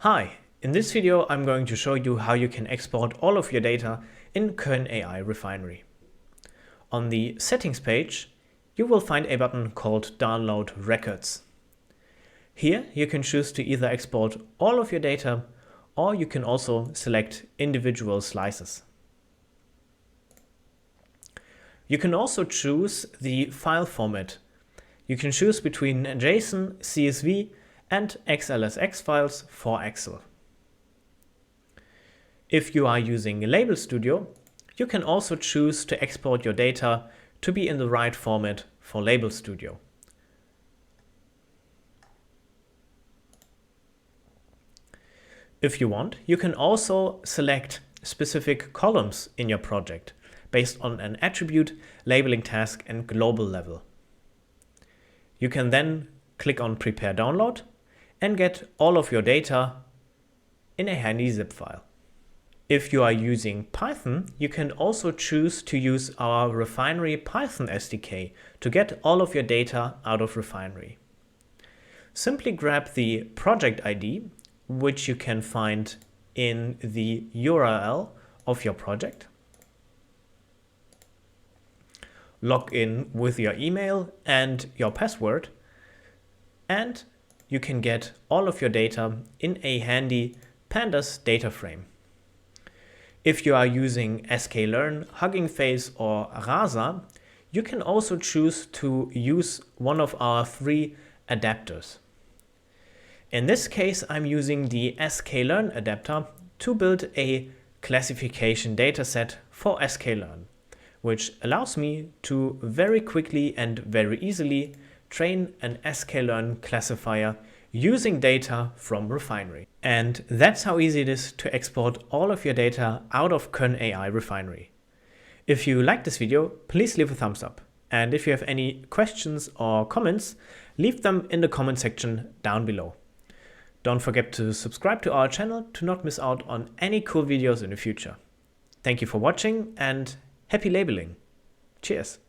Hi, in this video I'm going to show you how you can export all of your data in Kern AI Refinery. On the settings page, you will find a button called Download Records. Here you can choose to either export all of your data, or you can also select individual slices. You can also choose the file format. You can choose between JSON, CSV and XLSX files for Excel. If you are using Label Studio, you can also choose to export your data to be in the right format for Label Studio. If you want, you can also select specific columns in your project based on an attribute, labeling task, and global level. You can then click on Prepare Download and get all of your data in a handy zip file. If you are using Python, you can also choose to use our Refinery Python SDK to get all of your data out of Refinery. Simply grab the project ID, which you can find in the URL of your project. Log in with your email and your password, and you can get all of your data in a handy Pandas data frame. If you are using sklearn, Hugging Face, or Rasa, you can also choose to use one of our three adapters. In this case, I'm using the sklearn adapter to build a classification dataset for sklearn, which allows me to very quickly and very easily train an sklearn classifier using data from Refinery. And that's how easy it is to export all of your data out of Kern AI Refinery. If you like this video, please leave a thumbs up. And if you have any questions or comments, leave them in the comment section down below. Don't forget to subscribe to our channel to not miss out on any cool videos in the future. Thank you for watching and happy labeling. Cheers!